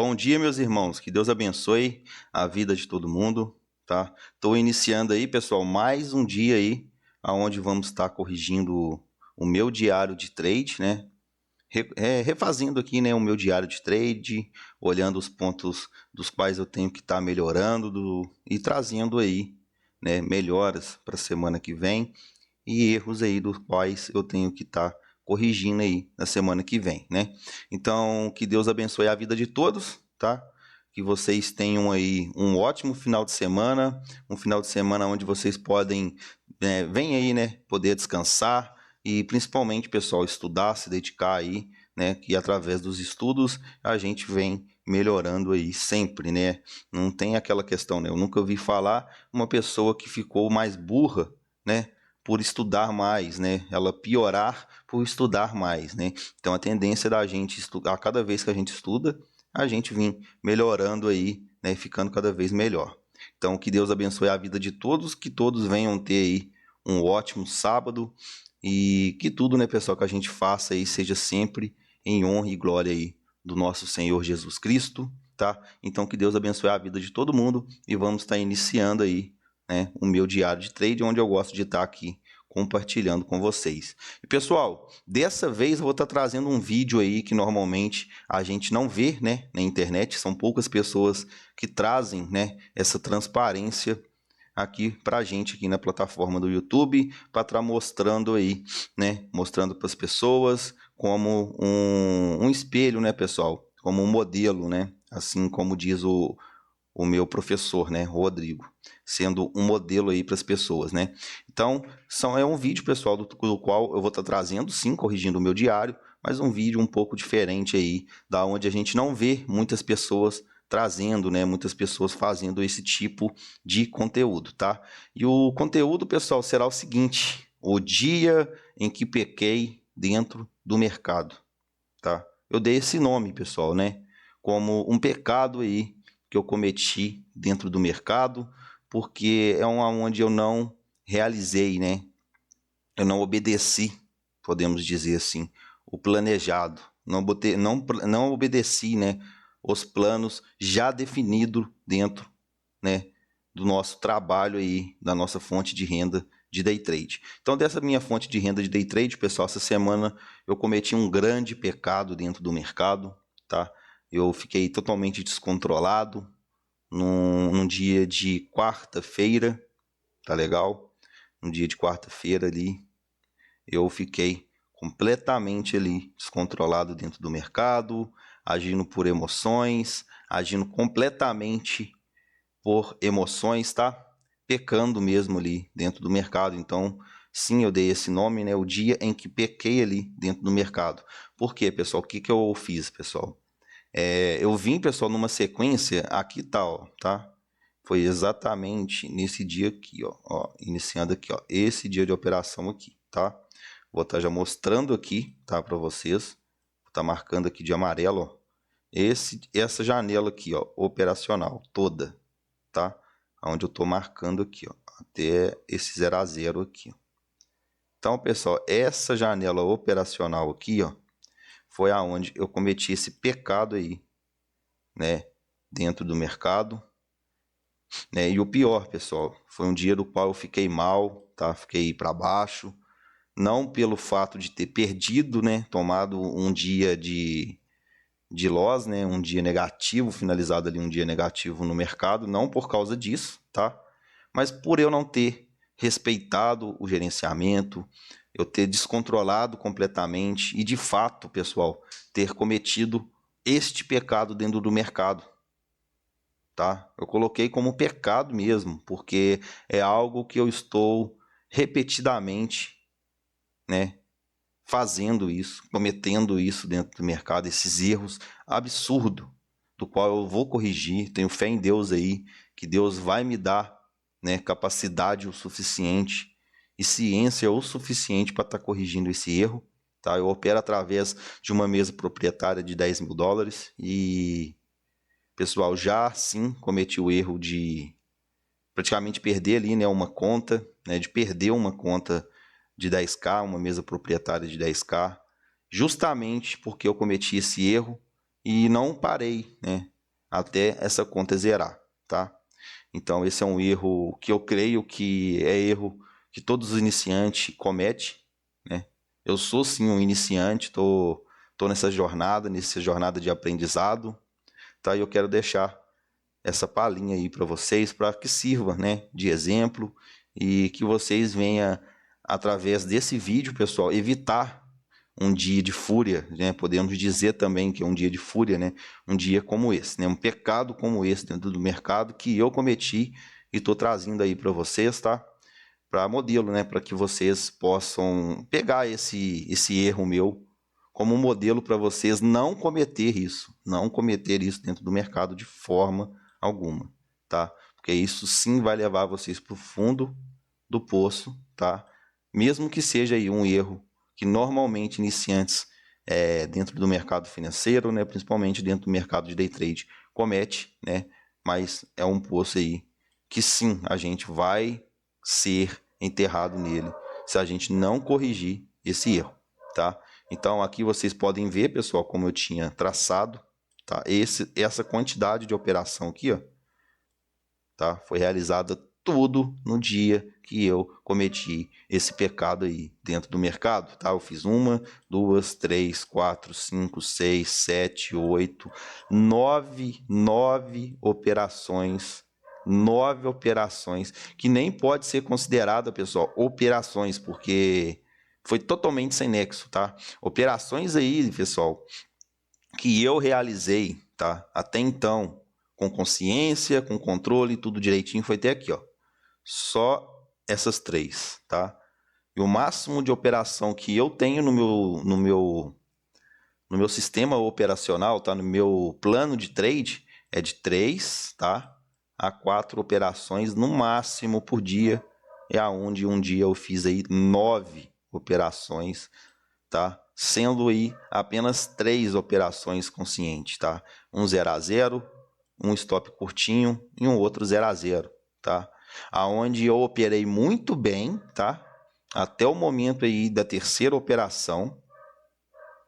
Bom dia, meus irmãos. Que Deus abençoe a vida de todo mundo, tá? Estou iniciando aí, pessoal, mais um dia aí, aonde vamos estar corrigindo o meu diário de trade, né? Refazendo aqui, né, o meu diário de trade, olhando os pontos dos quais eu tenho que estar melhorando e trazendo aí, né, melhoras para a semana que vem e erros aí dos quais eu tenho que estar corrigindo aí na semana que vem, né? Então, que Deus abençoe a vida de todos, tá? Que vocês tenham aí um ótimo final de semana, um final de semana onde vocês podem, vem aí, né, poder descansar e principalmente, pessoal, estudar, se dedicar aí, né, que através dos estudos a gente vem melhorando aí sempre, né? Não tem aquela questão, né? Eu nunca ouvi falar uma pessoa que ficou mais burra, né, por estudar mais, né? Ela piorar por estudar mais, né? Então a tendência da gente estudar, cada vez que a gente estuda, a gente vem melhorando aí, né? Ficando cada vez melhor. Então que Deus abençoe a vida de todos, que todos venham ter aí um ótimo sábado e que tudo, né, pessoal, que a gente faça aí seja sempre em honra e glória aí do nosso Senhor Jesus Cristo, tá? Então que Deus abençoe a vida de todo mundo e vamos estar iniciando aí, né, o meu diário de trade, onde eu gosto de estar aqui compartilhando com vocês. E pessoal, dessa vez eu vou estar trazendo um vídeo aí que normalmente a gente não vê, né, na internet. São poucas pessoas que trazem, né, essa transparência aqui pra gente aqui na plataforma do YouTube, para estar mostrando aí, né, mostrando para as pessoas como um espelho, né, pessoal, como um modelo, né, assim como diz o meu professor, né, Rodrigo, sendo um modelo aí para as pessoas, né? Então, é um vídeo, pessoal, do qual eu vou estar trazendo, sim, corrigindo o meu diário, mas um vídeo um pouco diferente aí, da onde a gente não vê muitas pessoas trazendo, né, muitas pessoas fazendo esse tipo de conteúdo, tá? E o conteúdo, pessoal, será o seguinte: o dia em que pequei dentro do mercado, tá? Eu dei esse nome, pessoal, né, como um pecado aí que eu cometi dentro do mercado, porque é onde eu não realizei, né? Eu não obedeci, podemos dizer assim, o planejado. Não obedeci, né, os planos já definidos dentro, né, do nosso trabalho aí, da nossa fonte de renda de day trade. Então, dessa minha fonte de renda de day trade, pessoal, essa semana eu cometi um grande pecado dentro do mercado, tá? Eu fiquei totalmente descontrolado, num dia de quarta-feira, tá legal? Um dia de quarta-feira ali, eu fiquei completamente ali descontrolado dentro do mercado, agindo por emoções, agindo completamente por emoções, tá? Pecando mesmo ali dentro do mercado. Então, sim, eu dei esse nome, né? O dia em que pequei ali dentro do mercado. Por quê, pessoal? O que eu fiz, pessoal? Eu vim, pessoal, numa sequência, aqui tá, ó, tá? Foi exatamente nesse dia aqui, ó, iniciando aqui, ó, esse dia de operação aqui, tá? Vou estar já mostrando aqui, tá, para vocês. Vou estar marcando aqui de amarelo, ó, essa janela aqui, ó, operacional toda, tá? Onde eu tô marcando aqui, ó, até esse 0 a 0 aqui, ó. Então, pessoal, essa janela operacional aqui, ó, foi aonde eu cometi esse pecado aí, né, dentro do mercado, né? E o pior, pessoal, foi um dia do qual eu fiquei mal, tá? Fiquei para baixo, não pelo fato de ter perdido, né, tomado um dia de loss, né, um dia negativo, finalizado ali um dia negativo no mercado, não por causa disso, tá? Mas por eu não ter respeitado o gerenciamento, eu ter descontrolado completamente e de fato, pessoal, ter cometido este pecado dentro do mercado, tá? Eu coloquei como pecado mesmo, porque é algo que eu estou repetidamente, né, fazendo isso, cometendo isso dentro do mercado, esses erros absurdos, do qual eu vou corrigir. Tenho fé em Deus aí, que Deus vai me dar, né, capacidade o suficiente e ciência o suficiente para estar corrigindo esse erro, tá? Eu opero através de uma mesa proprietária de $10.000 e, pessoal, já sim cometi o erro de praticamente perder ali, né, uma conta, né, de perder uma conta de 10K, uma mesa proprietária de 10K, justamente porque eu cometi esse erro e não parei, né, até essa conta zerar, tá? Então esse é um erro que eu creio que é erro que todos os iniciantes cometem, né? Eu sou sim um iniciante, tô nessa jornada de aprendizado, tá? E eu quero deixar essa palhinha aí para vocês, para que sirva, né, de exemplo e que vocês venham, através desse vídeo, pessoal, evitar um dia de fúria, né? Podemos dizer também que é um dia de fúria, né? Um dia como esse, né? Um pecado como esse dentro do mercado que eu cometi e estou trazendo aí para vocês, tá? Para modelo, né? Para que vocês possam pegar esse erro meu como um modelo para vocês não cometer isso, dentro do mercado de forma alguma, tá? Porque isso sim vai levar vocês para o fundo do poço, tá? Mesmo que seja aí um erro que normalmente iniciantes dentro do mercado financeiro, né, principalmente dentro do mercado de day trade, comete, né? Mas é um poço aí que sim, a gente vai ser enterrado nele se a gente não corrigir esse erro, tá? Então aqui vocês podem ver, pessoal, como eu tinha traçado, tá? Essa quantidade de operação aqui, ó, tá? Foi realizada tudo no dia que eu cometi esse pecado aí dentro do mercado, tá? Eu fiz 1, 2, 3, 4, 5, 6, 7, 8, 9 operações. 9 operações, que nem pode ser considerada, pessoal, operações, porque foi totalmente sem nexo, tá? Operações aí, pessoal, que eu realizei, tá? Até então, com consciência, com controle, tudo direitinho, foi até aqui, ó. Só essas 3, tá? E o máximo de operação que eu tenho no meu sistema operacional, tá? No meu plano de trade, é de 3, tá? A 4 operações no máximo por dia. É aonde um dia eu fiz aí 9 operações, tá? Sendo aí apenas 3 operações conscientes, tá? Um 0 a 0, um stop curtinho e um outro 0 a 0, tá? Aonde eu operei muito bem, tá? Até o momento aí da terceira operação.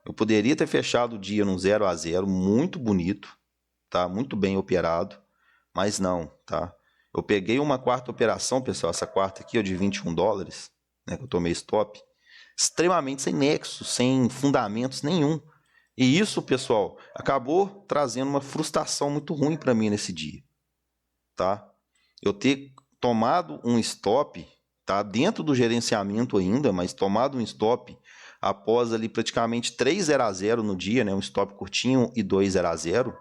Eu poderia ter fechado o dia num 0 a 0, muito bonito, tá? Muito bem operado, mas não, tá? Eu peguei uma quarta operação, pessoal, essa quarta aqui, ó, de $21, né, que eu tomei stop, extremamente sem nexo, sem fundamentos nenhum. E isso, pessoal, acabou trazendo uma frustração muito ruim para mim nesse dia, tá? Eu ter tomado um stop, tá? Dentro do gerenciamento ainda, mas tomado um stop após ali praticamente 3 0 a 0 no dia, né? Um stop curtinho e 2 0 a 0.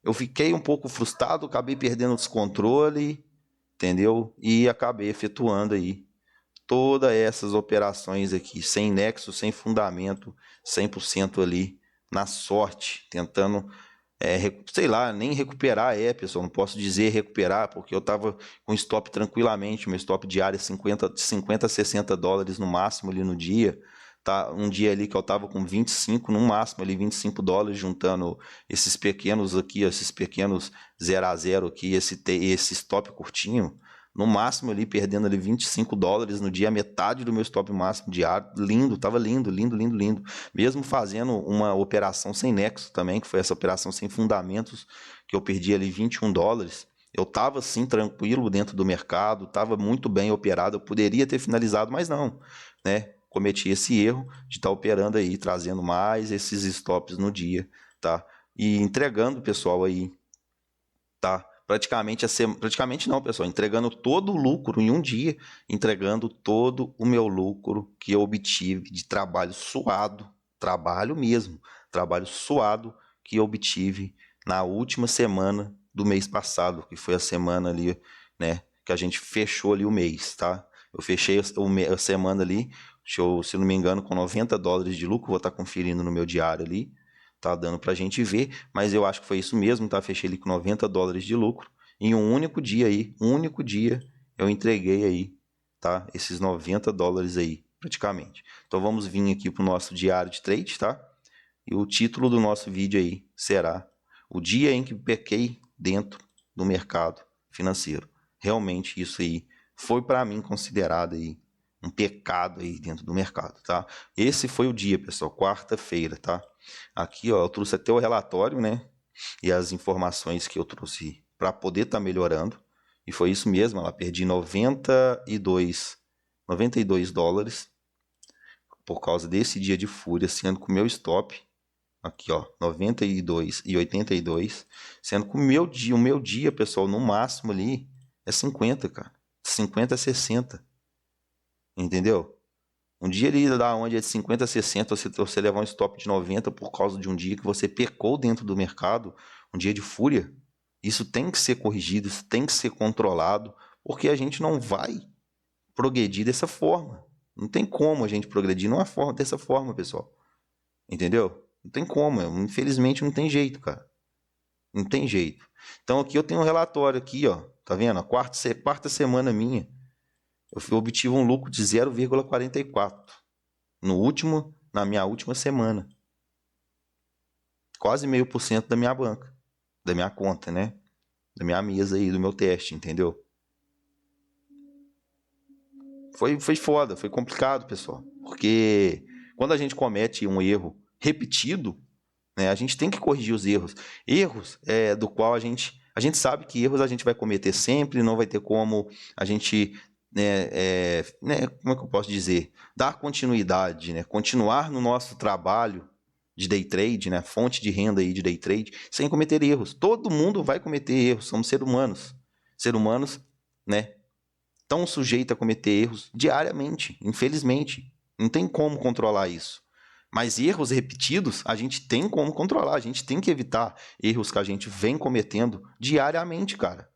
Eu fiquei um pouco frustrado, acabei perdendo o descontrole, entendeu? E acabei efetuando aí todas essas operações aqui, sem nexo, sem fundamento, 100% ali na sorte, tentando, sei lá, nem recuperar pessoal, não posso dizer recuperar, porque eu estava com stop tranquilamente, meu stop diário é 50 a $60 no máximo ali no dia, tá? Um dia ali que eu estava com 25 no máximo ali, $25, juntando esses pequenos aqui, esses pequenos 0 a 0 aqui, esse stop curtinho, no máximo ali, perdendo ali $25 no dia, metade do meu stop máximo diário, lindo, tava lindo, lindo, lindo, lindo, mesmo fazendo uma operação sem nexo também, que foi essa operação sem fundamentos, que eu perdi ali $21, eu tava assim, tranquilo dentro do mercado, tava muito bem operado, eu poderia ter finalizado, mas não, né, cometi esse erro de estar operando aí, trazendo mais esses stops no dia, tá, e entregando, pessoal, aí, tá, praticamente não, pessoal, entregando todo o lucro em um dia, entregando todo o meu lucro que eu obtive de trabalho suado, trabalho mesmo, trabalho suado que eu obtive na última semana do mês passado, que foi a semana ali, né, que a gente fechou ali o mês, tá? Eu fechei a semana ali, se eu não me engano, com $90 de lucro, vou estar conferindo no meu diário ali, tá dando pra gente ver, mas eu acho que foi isso mesmo, tá? Fechei ele com $90 de lucro. Em um único dia aí, eu entreguei aí, tá? Esses $90 aí, praticamente. Então vamos vir aqui pro nosso diário de trade, tá? E o título do nosso vídeo aí será o dia em que pequei dentro do mercado financeiro. Realmente isso aí foi para mim considerado aí um pecado aí dentro do mercado, tá? Esse foi o dia, pessoal, quarta-feira, tá? Aqui, ó, eu trouxe até o relatório, né? E as informações que eu trouxe para poder estar melhorando. E foi isso mesmo, ela perdi 92 dólares por causa desse dia de fúria, sendo que o meu stop, aqui ó, 92,82, sendo que o meu dia, pessoal, no máximo ali é 50, cara. 50 a 60, entendeu? Um dia ali da onde é de 50 a 60, você levar um stop de 90 por causa de um dia que você pecou dentro do mercado, um dia de fúria, isso tem que ser corrigido, isso tem que ser controlado, porque a gente não vai progredir dessa forma. Não tem como a gente progredir dessa forma, pessoal. Entendeu? Não tem como, infelizmente não tem jeito, cara. Não tem jeito. Então aqui eu tenho um relatório aqui, ó. Tá vendo? A quarta semana minha, eu obtive um lucro de 0,44 na minha última semana. Quase 0,5% da minha banca, da minha conta, né? Da minha mesa aí, do meu teste, entendeu? Foi foda, foi complicado, pessoal. Porque quando a gente comete um erro repetido, né, a gente tem que corrigir os erros. Erros do qual a gente sabe que erros a gente vai cometer sempre, não vai ter como a gente, como é que eu posso dizer? Dar continuidade, né? Continuar no nosso trabalho de day trade, né? Fonte de renda aí de day trade, sem cometer erros. Todo mundo vai cometer erros, somos seres humanos. Seres humanos, né? Tão sujeitos a cometer erros diariamente, infelizmente. Não tem como controlar isso. Mas erros repetidos, a gente tem como controlar, a gente tem que evitar erros que a gente vem cometendo diariamente, cara.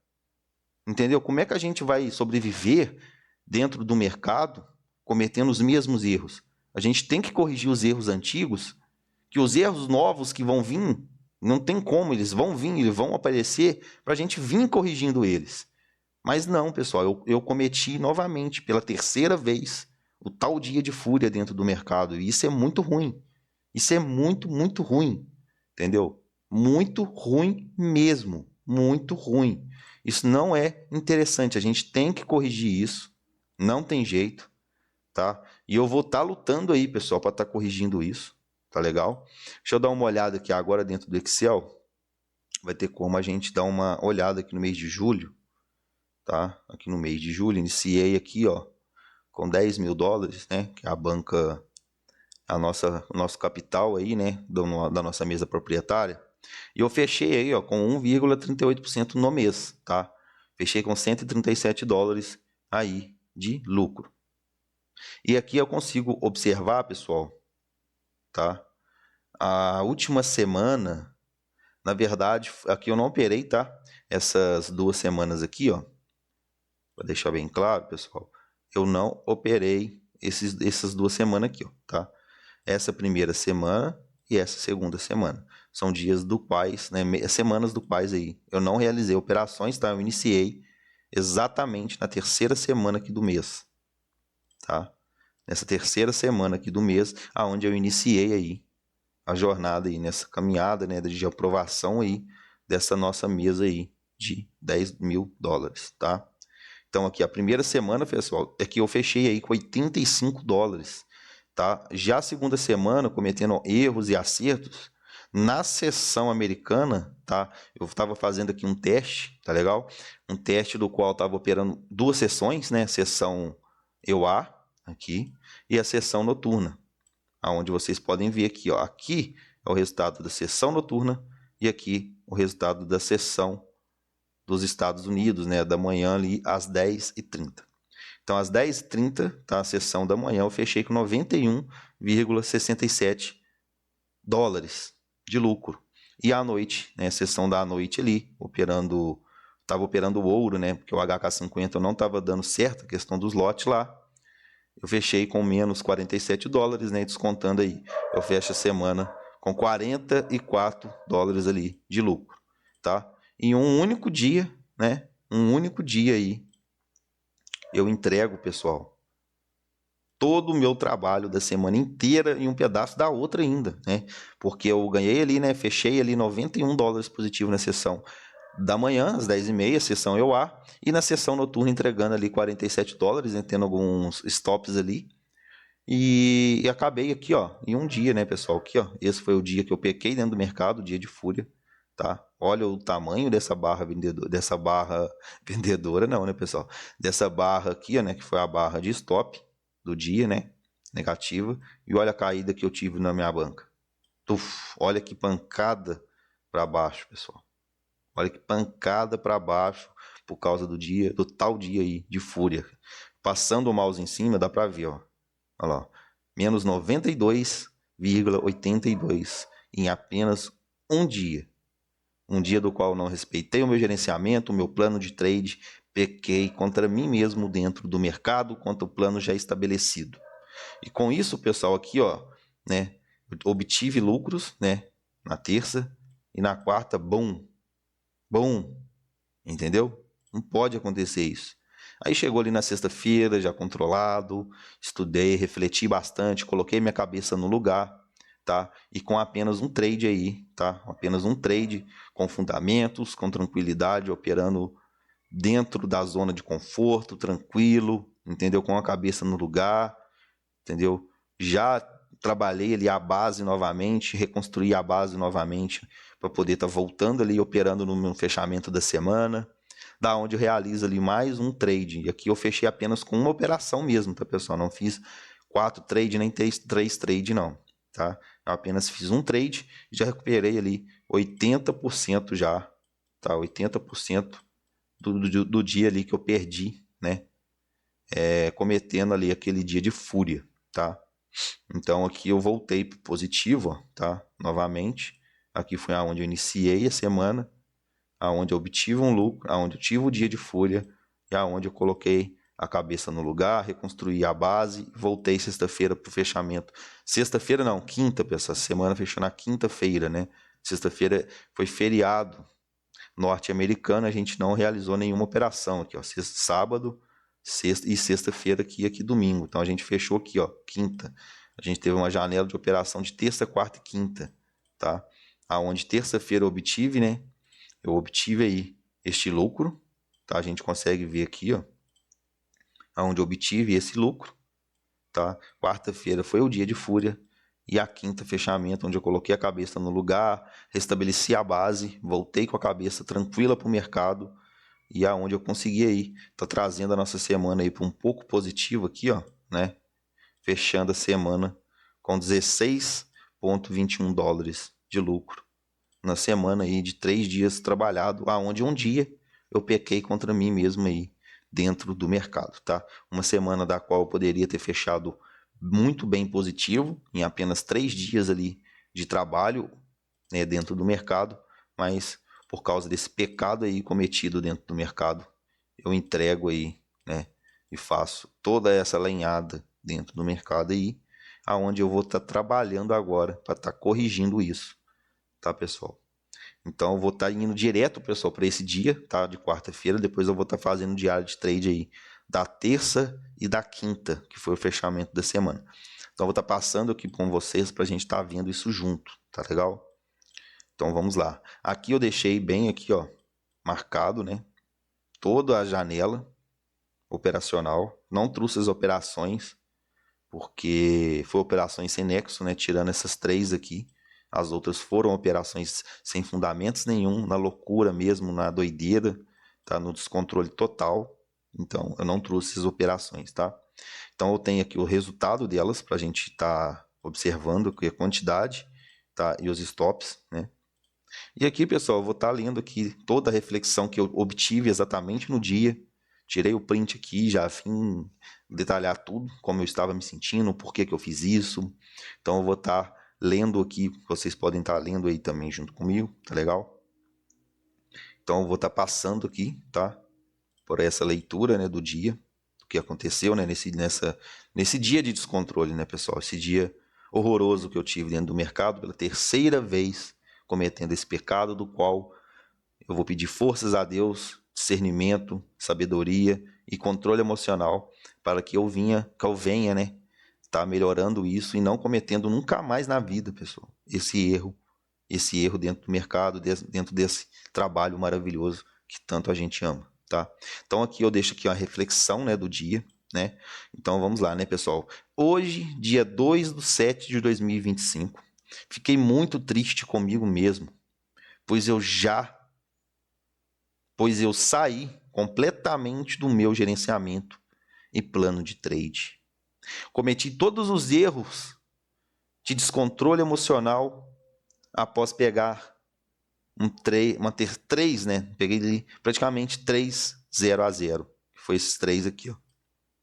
Entendeu? Como é que a gente vai sobreviver dentro do mercado cometendo os mesmos erros? A gente tem que corrigir os erros antigos, que os erros novos que vão vir, não tem como, eles vão vir, eles vão aparecer, para a gente vir corrigindo eles. Mas não, pessoal, eu cometi novamente, pela terceira vez, o tal dia de fúria dentro do mercado. E isso é muito ruim. Isso é muito, muito ruim. Entendeu? Muito ruim mesmo. Muito ruim. Isso não é interessante. A gente tem que corrigir isso. Não tem jeito, tá? E eu vou estar lutando aí, pessoal, para estar corrigindo isso. Tá legal? Deixa eu dar uma olhada aqui agora dentro do Excel. Vai ter como a gente dar uma olhada aqui no mês de julho. Tá? Aqui no mês de julho, iniciei aqui, ó, com 10 mil dólares, né? Que é a banca, o nosso capital aí, né? Da nossa mesa proprietária. E eu fechei aí, ó, com 1,38% no mês, tá? Fechei com 137 dólares aí de lucro. E aqui eu consigo observar, pessoal, tá? A última semana, na verdade, aqui eu não operei, tá? Essas 2 semanas aqui, ó. Para deixar bem claro, pessoal, eu não operei essas 2 semanas aqui, ó, tá? Essa primeira semana e essa segunda semana. São dias do quais, né, semanas do quais aí eu não realizei operações, tá? Eu iniciei exatamente na terceira semana aqui do mês, tá? Nessa terceira semana aqui do mês, aonde eu iniciei aí a jornada aí, nessa caminhada, né, de aprovação aí dessa nossa mesa aí de 10 mil dólares, tá? Então aqui a primeira semana, pessoal, é que eu fechei aí com 85 dólares, tá? Já a segunda semana, cometendo erros e acertos, na sessão americana, tá? Eu estava fazendo aqui um teste, tá legal? Um teste do qual eu estava operando 2 sessões, né? Sessão EUA, aqui, e a sessão noturna, aonde vocês podem ver aqui, ó. Aqui é o resultado da sessão noturna e aqui o resultado da sessão dos Estados Unidos, né, da manhã ali às 10h30. Então, às 10h30, tá, a sessão da manhã, eu fechei com 91,67 dólares de lucro. E à noite, né, a sessão da noite ali, estava operando o ouro, né, porque o HK50 não estava dando certo, a questão dos lotes lá. Eu fechei com menos 47 dólares, né, descontando aí. Eu fecho a semana com 44 dólares ali de lucro, tá? Em um único dia, né? Um único dia aí, eu entrego, pessoal, todo o meu trabalho da semana inteira e um pedaço da outra ainda, né? Porque eu ganhei ali, né? Fechei ali 91 dólares positivo na sessão da manhã, às 10h30, sessão EUA, e na sessão noturna entregando ali 47 dólares, né? Tendo alguns stops ali. E acabei aqui, ó, em um dia, né, pessoal? Aqui, ó, esse foi o dia que eu pequei dentro do mercado, dia de fúria, tá? Olha o tamanho dessa barra vendedora, vendedora, não, né, pessoal? Dessa barra aqui, ó, né, que foi a barra de stop do dia, né, negativa. E olha a caída que eu tive na minha banca. Tuf, olha que pancada para baixo, pessoal. Olha que pancada para baixo por causa do dia, do tal dia aí de fúria. Passando o mouse em cima, dá para ver, ó. Olha lá, menos 92,82 em apenas um dia. Um dia do qual não respeitei o meu gerenciamento, o meu plano de trade, pequei contra mim mesmo dentro do mercado, contra o plano já estabelecido. E com isso, pessoal, aqui, ó, né, obtive lucros, né, na terça e na quarta, bom, entendeu? Não pode acontecer isso. Aí chegou ali na sexta-feira, já controlado, estudei, refleti bastante, coloquei minha cabeça no lugar, tá? E com apenas um trade aí, tá? Apenas um trade com fundamentos, com tranquilidade, operando dentro da zona de conforto, tranquilo, entendeu? Com a cabeça no lugar, entendeu? Já trabalhei ali a base novamente, reconstruí a base novamente para poder estar voltando ali operando no meu fechamento da semana, da onde eu realizo ali mais um trade. E aqui eu fechei apenas com uma operação mesmo, tá, pessoal? Não fiz 4 trades nem 3 trades não, tá? Eu apenas fiz um trade e já recuperei ali 80% já, tá? 80% do dia ali que eu perdi, né? Cometendo ali aquele dia de fúria, tá? Então aqui eu voltei para positivo, ó, tá? Novamente. Aqui foi aonde eu iniciei a semana, aonde eu obtive um lucro, aonde eu tive o dia de fúria e aonde eu coloquei a cabeça no lugar, reconstruí a base, voltei sexta-feira para o fechamento. Sexta-feira não, quinta, pessoal. Essa semana fechou na quinta-feira, né? Sexta-feira foi feriado norte-americano, a gente não realizou nenhuma operação aqui, ó. Sábado, sexta e sexta-feira aqui domingo. Então a gente fechou aqui, ó, quinta. A gente teve uma janela de operação de terça, quarta e quinta, tá? Aonde terça-feira eu obtive, né? Eu obtive aí este lucro, tá? A gente consegue ver aqui, ó, aonde eu obtive esse lucro, tá? Quarta-feira foi o dia de fúria e a quinta fechamento, onde eu coloquei a cabeça no lugar, restabeleci a base, voltei com a cabeça tranquila para o mercado e aonde eu consegui aí tá trazendo a nossa semana aí para um pouco positivo aqui, ó, né? Fechando a semana com 16,21 dólares de lucro na semana aí de 3 dias trabalhado, aonde um dia eu pequei contra mim mesmo aí dentro do mercado, tá? Uma semana da qual eu poderia ter fechado muito bem positivo em apenas 3 dias ali de trabalho, né, dentro do mercado, mas por causa desse pecado aí cometido dentro do mercado, eu entrego aí, né, e faço toda essa lenhada dentro do mercado aí, aonde eu vou estar trabalhando agora para estar corrigindo isso, tá, pessoal? Então eu vou estar indo direto, pessoal, para esse dia, tá, de quarta-feira, depois eu vou estar fazendo diário de trade aí da terça e da quinta, que foi o fechamento da semana. Então eu vou estar passando aqui com vocês para a gente estar vendo isso junto, tá legal? Então vamos lá. Aqui eu deixei bem aqui, ó, marcado, né? Toda a janela operacional. Não trouxe as operações, porque foi operações sem nexo, né? Tirando essas 3 aqui. As outras foram operações sem fundamentos nenhum, na loucura mesmo, na doideira, tá? No descontrole total. Então eu não trouxe as operações, tá? Então eu tenho aqui o resultado delas para a gente estar observando aqui a quantidade, tá? E os stops, né? E aqui, pessoal, eu vou estar lendo aqui toda a reflexão que eu obtive exatamente no dia. Tirei o print aqui, já vim detalhar tudo, como eu estava me sentindo, por que eu fiz isso. Então eu vou estar lendo aqui, vocês podem estar lendo aí também junto comigo, tá legal? Então eu vou estar passando aqui, tá? Por essa leitura, né, do dia, do que aconteceu, né, nesse dia de descontrole, né, pessoal? Esse dia horroroso que eu tive dentro do mercado pela terceira vez cometendo esse pecado, do qual eu vou pedir forças a Deus, discernimento, sabedoria e controle emocional para que eu venha, né, tá melhorando isso e não cometendo nunca mais na vida, pessoal, esse erro dentro do mercado, dentro desse trabalho maravilhoso que tanto a gente ama, tá? Então aqui eu deixo aqui uma reflexão, né, do dia, né? Então vamos lá, né, pessoal? Hoje, dia 2/7/2025, fiquei muito triste comigo mesmo, pois eu saí completamente do meu gerenciamento e plano de trade. Cometi todos os erros de descontrole emocional após pegar manter 3, né? Peguei ali praticamente 3 0-0, que foi esses 3 aqui, ó,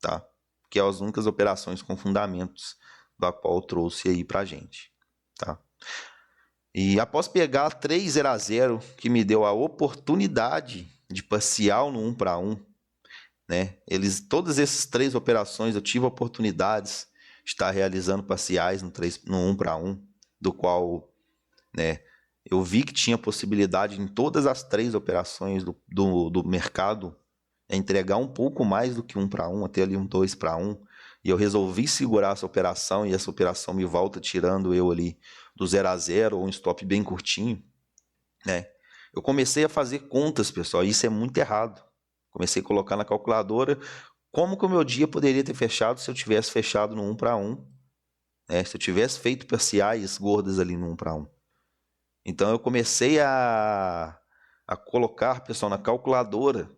tá? Que é as únicas operações com fundamentos da qual eu trouxe aí pra gente, tá? E após pegar 3 0-0, que me deu a oportunidade de passear no 1 para 1, né? Todas essas 3 operações eu tive oportunidades de estar realizando parciais no 1 para 1, do qual, né, eu vi que tinha possibilidade em todas as 3 operações do mercado entregar um pouco mais do que 1 para 1, até ali um 2 para 1, e eu resolvi segurar essa operação, e essa operação me volta tirando eu ali do 0-0, ou um stop bem curtinho, né? Eu comecei a fazer contas, pessoal, e isso é muito errado. Comecei a colocar na calculadora como que o meu dia poderia ter fechado se eu tivesse fechado no 1 para 1, né? Se eu tivesse feito parciais gordas ali no 1 para 1. Então eu comecei a colocar, pessoal, na calculadora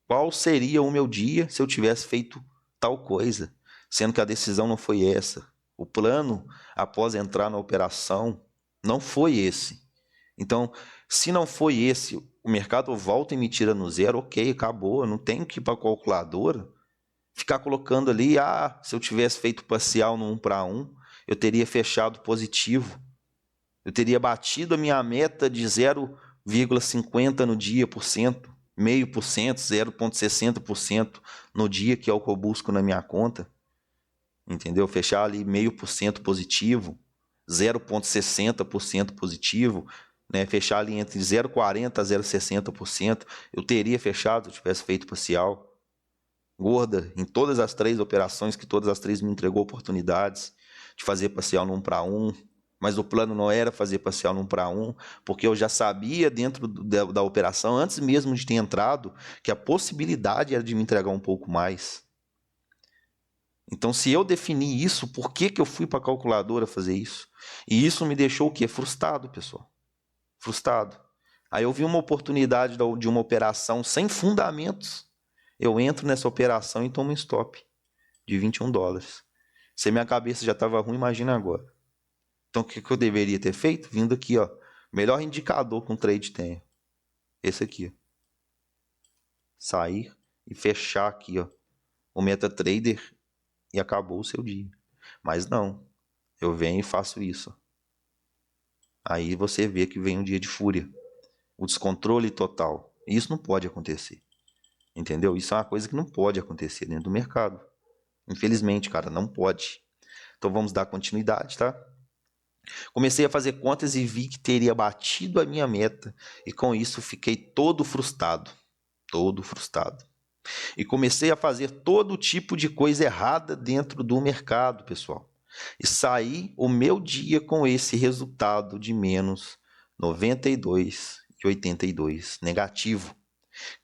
qual seria o meu dia se eu tivesse feito tal coisa, sendo que a decisão não foi essa. O plano, após entrar na operação, não foi esse. Então, se não foi esse, o mercado volta e me tira no zero, ok, acabou. Eu não tenho que ir para a calculadora ficar colocando ali, se eu tivesse feito parcial no 1 para 1, eu teria fechado positivo. Eu teria batido a minha meta de 0,50 no dia por cento, 0,5%, 0,60% no dia, que é o que eu busco na minha conta. Entendeu? Fechar ali 0,5% positivo, 0,60% positivo, né? Fechar ali entre 0,40% a 0,60%. Eu teria fechado se eu tivesse feito parcial. Gorda em todas as 3 operações, que todas as 3 me entregou oportunidades de fazer parcial no 1 para 1, mas o plano não era fazer parcial no 1 para 1, porque eu já sabia dentro da operação, antes mesmo de ter entrado, que a possibilidade era de me entregar um pouco mais. Então, se eu definir isso, por que eu fui para a calculadora fazer isso? E isso me deixou o quê? Frustrado, pessoal. Frustrado. Aí eu vi uma oportunidade de uma operação sem fundamentos. Eu entro nessa operação e tomo um stop de $21. Se minha cabeça já estava ruim, imagina agora. Então, o que eu deveria ter feito? Vindo aqui, ó. Melhor indicador que um trade tem. Esse aqui. Sair e fechar aqui, ó. O MetaTrader, e acabou o seu dia. Mas não. Eu venho e faço isso. Aí você vê que vem um dia de fúria. O descontrole total. Isso não pode acontecer. Entendeu? Isso é uma coisa que não pode acontecer dentro do mercado. Infelizmente, cara, não pode. Então vamos dar continuidade, tá? Comecei a fazer contas e vi que teria batido a minha meta, e com isso fiquei todo frustrado. Todo frustrado. E comecei a fazer todo tipo de coisa errada dentro do mercado, pessoal. E saí o meu dia com esse resultado de menos 92,82 negativo,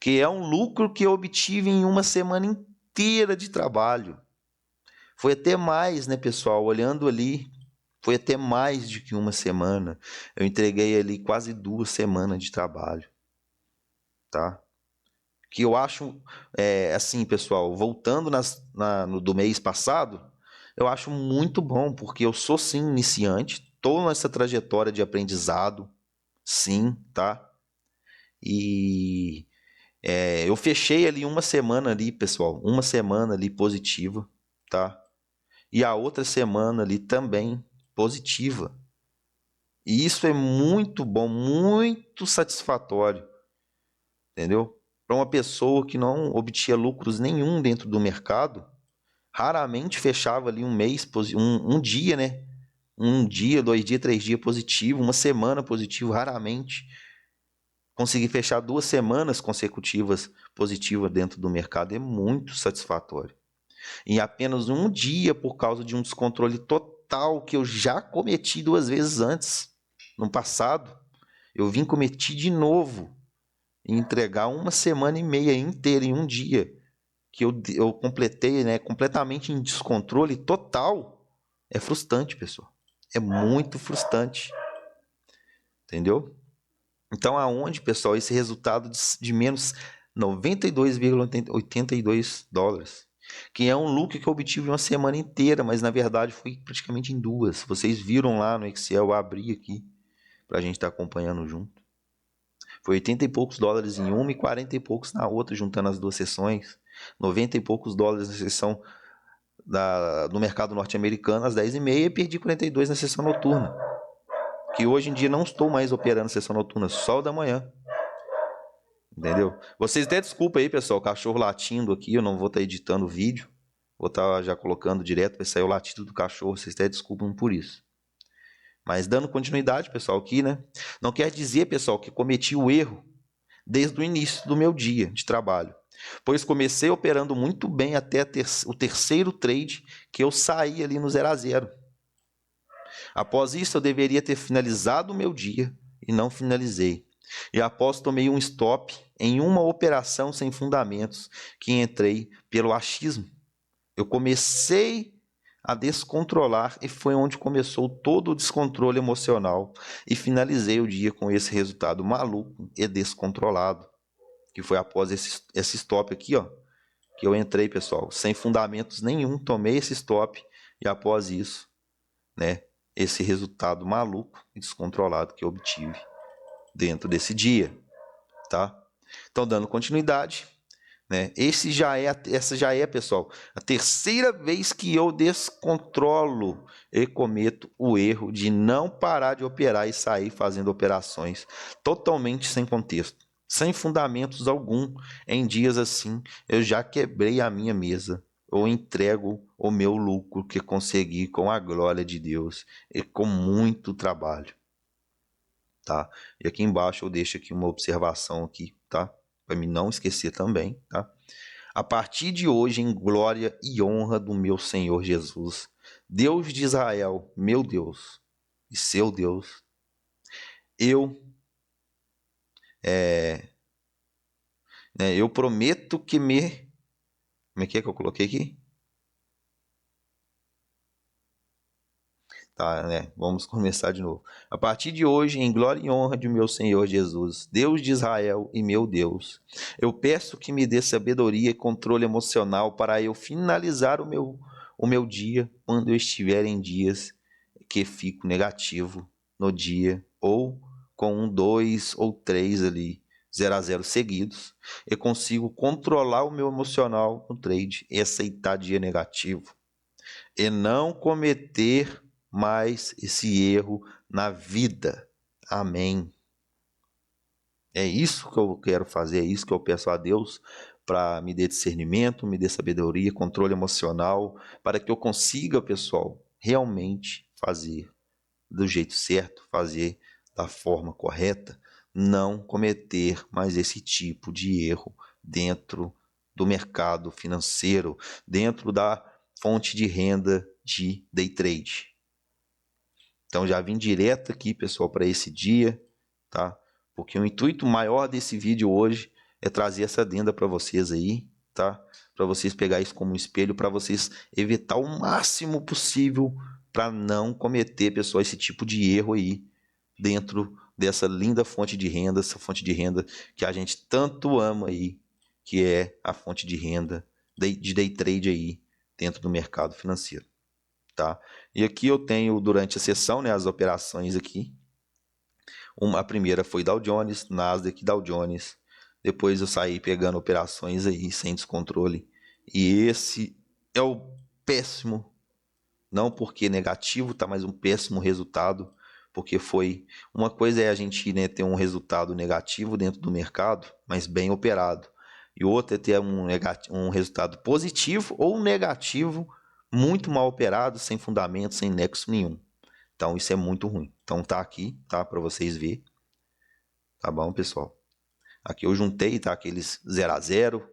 que é um lucro que eu obtive em uma semana inteira de trabalho. Foi até mais, né, pessoal? Olhando ali, foi até mais de que uma semana. Eu entreguei ali quase 2 semanas de trabalho, tá? Que eu acho, assim, pessoal, voltando no do mês passado, eu acho muito bom, porque eu sou, sim, iniciante, estou nessa trajetória de aprendizado, sim, tá? E eu fechei ali uma semana ali, pessoal, uma semana ali positiva, tá? E a outra semana ali também positiva. E isso é muito bom, muito satisfatório, entendeu? Para uma pessoa que não obtinha lucros nenhum dentro do mercado, raramente fechava ali um mês, um dia, né? Um dia, 2 dias, 3 dias positivo, uma semana positivo, raramente. Conseguir fechar 2 semanas consecutivas positivas dentro do mercado é muito satisfatório. Em apenas um dia, por causa de um descontrole total que eu já cometi 2 vezes antes, no passado, eu vim cometer de novo e entregar uma semana e meia inteira em um dia. que eu completei, né, completamente em descontrole total, é frustrante, pessoal. É muito frustrante. Entendeu? Então, aonde, pessoal, esse resultado de menos 92,82 dólares, que é um lucro que eu obtive em uma semana inteira, mas na verdade foi praticamente em duas. Vocês viram lá no Excel, eu abri aqui para a gente estar acompanhando junto. Foi 80 e poucos dólares em uma e 40 e poucos na outra, juntando as duas sessões. 90 e poucos dólares na sessão do mercado norte-americano às 10h30 e perdi 42 na sessão noturna. Que hoje em dia não estou mais operando sessão noturna, só o da manhã. Entendeu? Vocês até desculpa aí, pessoal, o cachorro latindo aqui, eu não vou estar editando o vídeo. Vou estar já colocando direto, vai sair o latido do cachorro, vocês até desculpam por isso. Mas dando continuidade, pessoal, aqui, né? Não quer dizer, pessoal, que cometi o erro desde o início do meu dia de trabalho. Pois comecei operando muito bem até o terceiro trade que eu saí ali no 0 a 0. Após isso, eu deveria ter finalizado o meu dia e não finalizei. E após tomei um stop em uma operação sem fundamentos que entrei pelo achismo. Eu comecei a descontrolar e foi onde começou todo o descontrole emocional e finalizei o dia com esse resultado maluco e descontrolado, que foi após esse stop aqui, ó, que eu entrei, pessoal, sem fundamentos nenhum, tomei esse stop e após isso, né, esse resultado maluco e descontrolado que eu obtive dentro desse dia, tá? Então, dando continuidade, né? Essa já é, pessoal, a terceira vez que eu descontrolo e cometo o erro de não parar de operar e sair fazendo operações totalmente sem contexto, sem fundamentos algum. Em dias assim, eu já quebrei a minha mesa ou entrego o meu lucro que consegui com a glória de Deus e com muito trabalho. Tá? E aqui embaixo eu deixo aqui uma observação aqui, tá? Para mim não esquecer também, tá? A partir de hoje, em glória e honra do meu Senhor Jesus, Deus de Israel, meu Deus e seu Deus, eu prometo que me... Como é que eu coloquei aqui? Tá, né? Vamos começar de novo. A partir de hoje, em glória e honra de meu Senhor Jesus, Deus de Israel e meu Deus, eu peço que me dê sabedoria e controle emocional para eu finalizar o meu dia quando eu estiver em dias que fico negativo no dia ou com 1, 2 ou 3 ali, 0 a 0 seguidos, eu consigo controlar o meu emocional no trade e aceitar dia negativo e não cometer mais esse erro na vida. Amém. É isso que eu quero fazer, é isso que eu peço a Deus para me dê discernimento, me dê sabedoria, controle emocional, para que eu consiga, pessoal, realmente fazer do jeito certo, fazer da forma correta, não cometer mais esse tipo de erro dentro do mercado financeiro, dentro da fonte de renda de day trade. Então já vim direto aqui, pessoal, para esse dia, tá? Porque o intuito maior desse vídeo hoje é trazer essa adenda para vocês aí, tá? Para vocês pegar isso como um espelho, para vocês evitar o máximo possível para não cometer, pessoal, esse tipo de erro aí dentro dessa linda fonte de renda, essa fonte de renda que a gente tanto ama aí, que é a fonte de renda de day trade aí dentro do mercado financeiro. Tá? E aqui eu tenho durante a sessão, né, as operações aqui. A primeira foi Dow Jones, Nasdaq, Dow Jones. Depois eu saí pegando operações aí sem descontrole. E esse é o péssimo, não porque negativo, tá, mas um péssimo resultado, porque foi uma coisa é a gente, né, ter um resultado negativo dentro do mercado, mas bem operado. E outra é ter um resultado positivo ou negativo muito mal operado, sem fundamento, sem nexo nenhum. Então isso é muito ruim. Então tá aqui, tá, para vocês verem. Tá bom, pessoal? Aqui eu juntei, tá, aqueles 0 a 0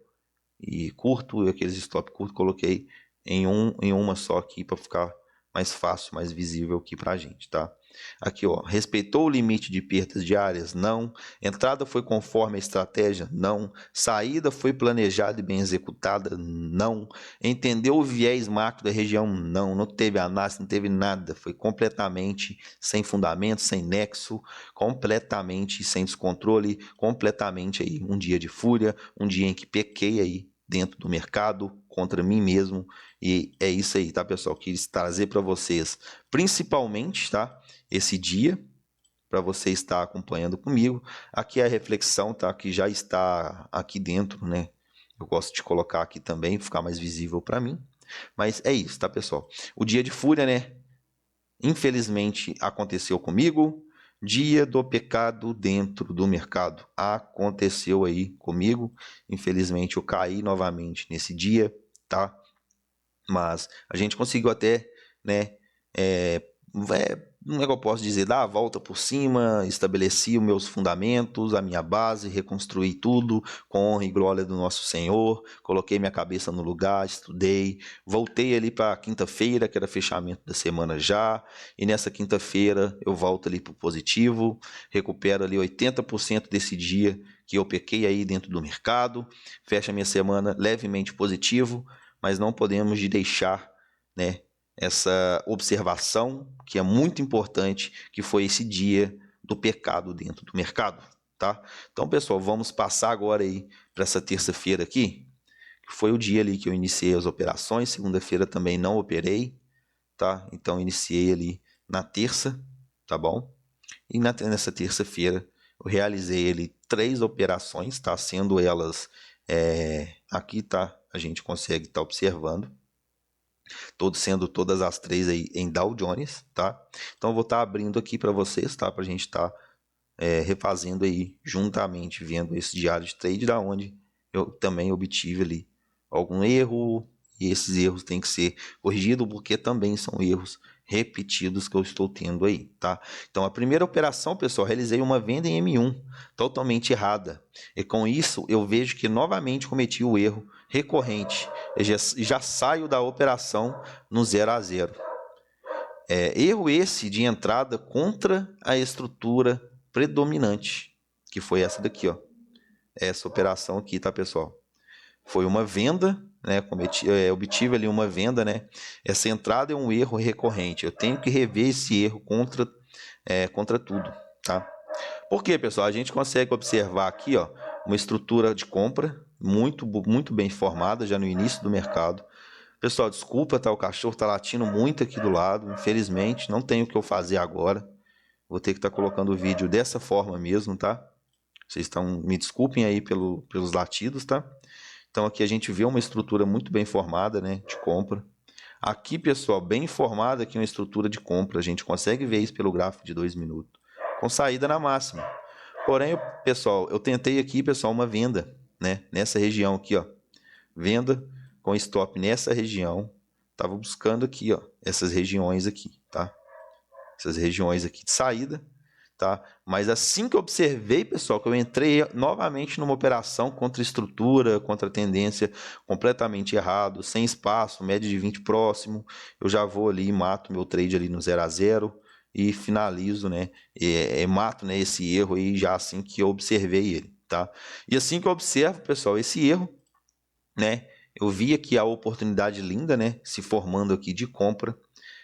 e curto e aqueles stop curto, coloquei em uma só aqui para ficar mais fácil, mais visível aqui pra gente, tá? Aqui, ó, respeitou o limite de perdas diárias? Não. Entrada foi conforme a estratégia? Não. Saída foi planejada e bem executada? Não. Entendeu o viés macro da região? Não. Não teve análise, não teve nada. Foi completamente sem fundamento, sem nexo, completamente sem descontrole, completamente aí um dia de fúria, um dia em que pequei aí dentro do mercado, contra mim mesmo, e é isso aí, tá, pessoal? Quis trazer para vocês, principalmente, tá, esse dia, para você estar acompanhando comigo. Aqui é a reflexão, tá, que já está aqui dentro, né? Eu gosto de colocar aqui também, ficar mais visível para mim, mas é isso, tá, pessoal? O dia de fúria, né? Infelizmente aconteceu comigo. Dia do pecado dentro do mercado. Aconteceu aí comigo. Infelizmente eu caí novamente nesse dia, tá? Mas a gente conseguiu até, né? Como é que eu posso dizer? Dar a volta por cima, estabeleci os meus fundamentos, a minha base, reconstruí tudo com honra e glória do nosso Senhor, coloquei minha cabeça no lugar, estudei, voltei ali para quinta-feira, que era fechamento da semana já, e nessa quinta-feira eu volto ali para o positivo, recupero ali 80% desse dia que eu pequei aí dentro do mercado, fecha minha semana levemente positivo, mas não podemos deixar, né, essa observação que é muito importante, que foi esse dia do pecado dentro do mercado, tá? Então, pessoal, vamos passar agora aí para essa terça-feira aqui, que foi o dia ali que eu iniciei as operações. Segunda-feira também não operei, tá? Então, iniciei ali na terça, tá bom? E nessa terça-feira eu realizei ali 3 operações, tá? Sendo elas, aqui tá, a gente consegue estar observando, sendo todas as 3 aí em Dow Jones, tá? Então eu vou estar abrindo aqui para vocês, tá? Para a gente estar refazendo aí juntamente, vendo esse diário de trade, da onde eu também obtive ali algum erro, e esses erros têm que ser corrigidos, porque também são erros repetidos que eu estou tendo aí, tá? Então a primeira operação, pessoal, realizei uma venda em M1 totalmente errada, e com isso eu vejo que novamente cometi o erro recorrente. Eu já saio da operação no 0 a 0. Erro esse de entrada contra a estrutura predominante, que foi essa daqui, ó. Essa operação aqui, tá, pessoal? Foi uma venda, né? Obtive ali uma venda, né? Essa entrada é um erro recorrente. Eu tenho que rever esse erro contra tudo, tá? Por quê, pessoal? A gente consegue observar aqui, ó, uma estrutura de compra muito bem formada já no início do mercado. Pessoal, desculpa, tá? O cachorro tá latindo muito aqui do lado. Infelizmente, não tenho o que eu fazer agora. Vou ter que estar colocando o vídeo dessa forma mesmo, tá? Vocês me desculpem aí pelos latidos, tá? Então aqui a gente vê uma estrutura muito bem formada, né, de compra. Aqui, pessoal, bem formada aqui uma estrutura de compra. A gente consegue ver isso pelo gráfico de 2 minutos, com saída na máxima. Porém, pessoal, eu tentei aqui, pessoal, uma venda, né, nessa região aqui, ó. Venda com stop nessa região. Tava buscando aqui, ó, essas regiões aqui, tá? Essas regiões aqui de saída, tá? Mas assim que eu observei, pessoal, que eu entrei novamente numa operação contra estrutura, contra tendência completamente errado, sem espaço, média de 20 próximo, eu já vou ali e mato meu trade ali no 0 a 0 e finalizo, né? Mato, né, esse erro aí já assim que eu observei ele, tá? E assim que eu observo, pessoal, esse erro, né? Eu vi aqui a oportunidade linda, né, se formando aqui de compra.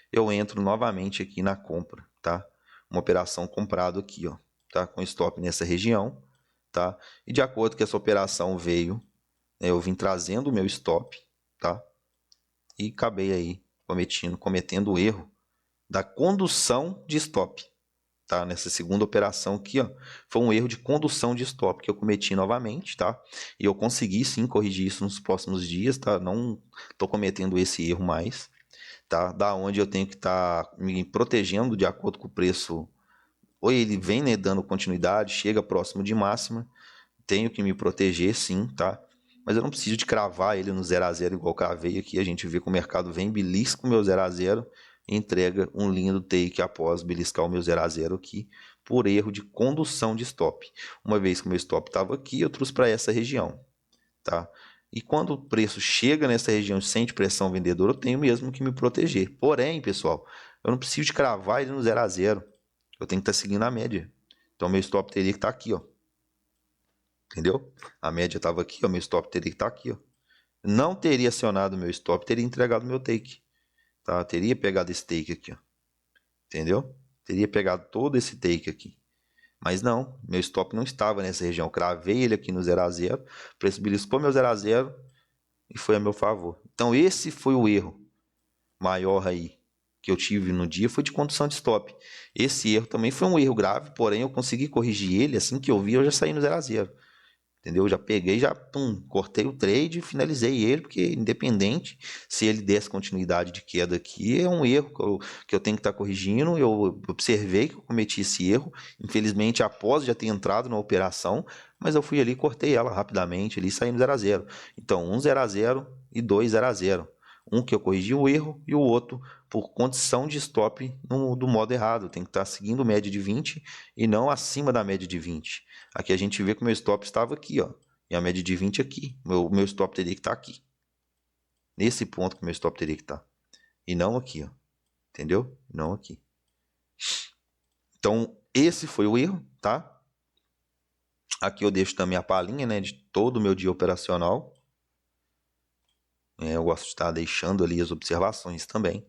Eu entro novamente aqui na compra, tá? Uma operação comprado aqui, ó, tá? Com stop nessa região, tá? E de acordo com essa operação veio, né, eu vim trazendo o meu stop, tá? E acabei aí cometendo o erro da condução de stop, tá? Nessa segunda operação aqui, ó, foi um erro de condução de stop que eu cometi novamente, tá? E eu consegui sim corrigir isso nos próximos dias, tá? Não tô cometendo esse erro mais, tá? Da onde eu tenho que estar me protegendo de acordo com o preço. Ou ele vem, né, dando continuidade, chega próximo de máxima, tenho que me proteger sim, tá? Mas eu não preciso de cravar ele no 0 a 0 igual cravei aqui. A gente vê que o mercado vem, belisca o meu 0 a 0 e entrega um lindo take após beliscar o meu 0 a 0 aqui, por erro de condução de stop. Uma vez que o meu stop estava aqui, eu trouxe para essa região, tá? E quando o preço chega nessa região e sente pressão vendedora, eu tenho mesmo que me proteger. Porém, pessoal, eu não preciso de cravar ele no 0 a 0. Eu tenho que estar seguindo a média. Então, meu stop teria que estar aqui, ó. Entendeu? A média estava aqui, ó. Meu stop teria que estar aqui, ó. Não teria acionado meu stop, teria entregado meu take. Tá? Teria pegado esse take aqui, ó. Entendeu? Teria pegado todo esse take aqui. Mas não, meu stop não estava nessa região. Eu cravei ele aqui no 0 a 0, o preço beliscou meu 0 a 0 e foi a meu favor. Então esse foi o erro maior aí que eu tive no dia, foi de condução de stop. Esse erro também foi um erro grave, porém eu consegui corrigir ele. Assim que eu vi, eu já saí no 0 a 0. Entendeu? Já peguei, já cortei o trade e finalizei ele, porque independente se ele desse continuidade de queda aqui, é um erro que eu tenho que estar corrigindo. Eu observei que eu cometi esse erro, infelizmente após já ter entrado na operação, mas eu fui ali e cortei ela rapidamente, ali saindo 0 a 0. Então, um 0 a 0 e dois 0 a 0. Um que eu corrigi o erro e o outro por condição de stop do modo errado. Tem que estar seguindo média de 20 e não acima da média de 20. Aqui a gente vê que o meu stop estava aqui, ó. E a média de 20 aqui. Meu stop teria que estar aqui. Nesse ponto que o meu stop teria que estar. E não aqui, ó. Entendeu? Não aqui. Então, esse foi o erro, tá? Aqui eu deixo também a palhinha, né, de todo o meu dia operacional. Eu gosto de estar deixando ali as observações também.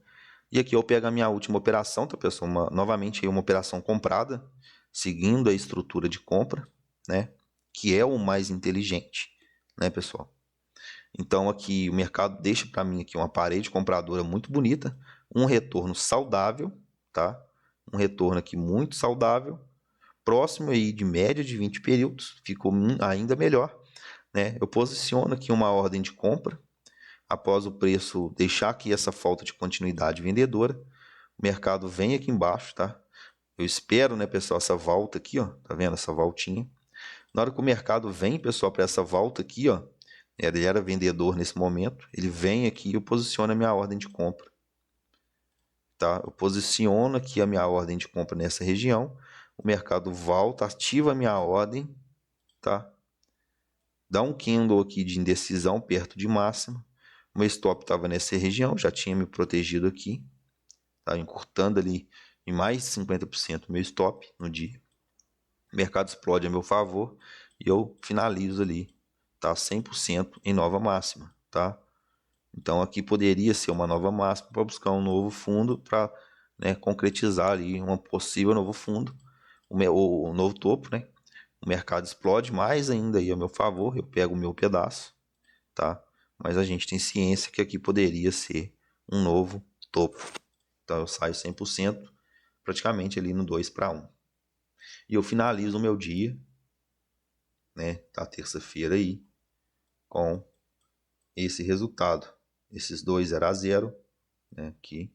E aqui eu pego a minha última operação, tá, pessoal? Novamente, uma operação comprada, seguindo a estrutura de compra, né? Que é o mais inteligente, né, pessoal? Então aqui o mercado deixa para mim aqui uma parede compradora muito bonita, um retorno saudável, tá? Um retorno aqui muito saudável, próximo aí de média de 20 períodos, ficou ainda melhor, né? Eu posiciono aqui uma ordem de compra, após o preço deixar aqui essa falta de continuidade vendedora, o mercado vem aqui embaixo, tá? Eu espero, né, pessoal, essa volta aqui, ó, tá vendo essa voltinha? Na hora que o mercado vem, pessoal, para essa volta aqui, ó, ele era vendedor nesse momento, ele vem aqui e eu posiciono a minha ordem de compra, tá? Eu posiciono aqui a minha ordem de compra nessa região, o mercado volta, ativa a minha ordem, tá? Dá um candle aqui de indecisão perto de máxima, o meu stop estava nessa região, já tinha me protegido aqui, tá? Encurtando ali em mais 50% o meu stop no dia. O mercado explode a meu favor e eu finalizo ali, tá? 100% em nova máxima, tá? Então aqui poderia ser uma nova máxima para buscar um novo fundo para, né, concretizar ali um possível novo fundo, o novo topo, né? O mercado explode mais ainda aí a meu favor, eu pego o meu pedaço, tá? Mas a gente tem ciência que aqui poderia ser um novo topo. Então eu saio 100% praticamente ali no 2 para 1. E eu finalizo o meu dia, né, da terça-feira aí, com esse resultado. Esses dois 0 a 0, né, aqui,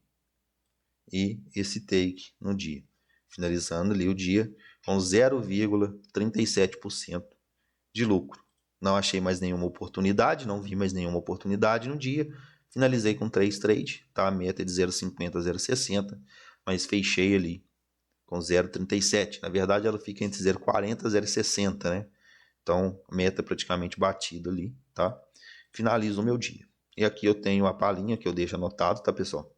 e esse take no dia. Finalizando ali o dia com 0,37% de lucro. Não achei mais nenhuma oportunidade, não vi mais nenhuma oportunidade no dia. Finalizei com 3 trades, tá? A meta é de 0,50 a 0,60, mas fechei ali com 0,37. Na verdade, ela fica entre 0,40 e 0,60, né? Então, meta praticamente batida ali, tá? Finalizo o meu dia. E aqui eu tenho a palhinha que eu deixo anotado, tá, pessoal?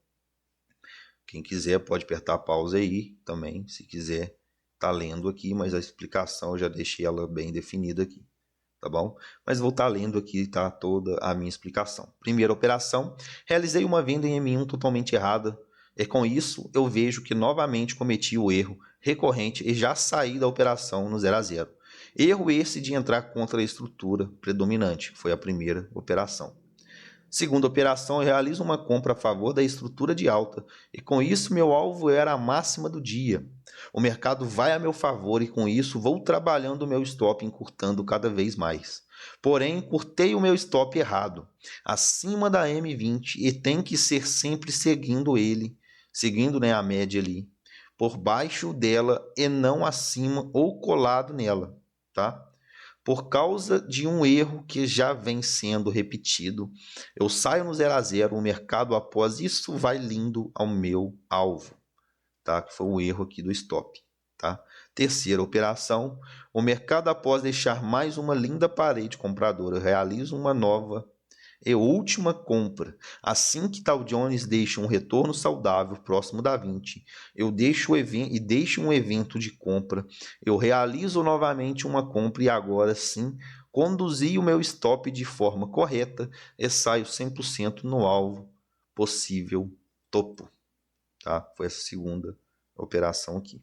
Quem quiser pode apertar a pausa aí também, se quiser tá lendo aqui, mas a explicação eu já deixei ela bem definida aqui, tá bom? Mas vou estar lendo aqui, tá, toda a minha explicação. Primeira operação, realizei uma venda em M1 totalmente errada. E com isso eu vejo que novamente cometi o erro recorrente e já saí da operação no 0 a 0. Erro esse de entrar contra a estrutura predominante, foi a primeira operação. Segunda operação, eu realizo uma compra a favor da estrutura de alta e com isso meu alvo era a máxima do dia. O mercado vai a meu favor e com isso vou trabalhando o meu stop, encurtando cada vez mais. Porém, encurtei o meu stop errado, acima da M20 e tem que ser sempre seguindo ele, seguindo, né, a média ali, por baixo dela e não acima ou colado nela, tá? Por causa de um erro que já vem sendo repetido, eu saio no 0 a 0, o mercado após isso vai lindo ao meu alvo, tá? Que foi o erro aqui do stop, tá? Terceira operação, o mercado após deixar mais uma linda parede compradora, realiza uma nova e última compra. Assim que Dow Jones deixa um retorno saudável próximo da 20, eu deixo um evento de compra, eu realizo novamente uma compra e agora sim conduzi o meu stop de forma correta e saio 100% no alvo possível topo. Tá? Foi essa segunda operação aqui,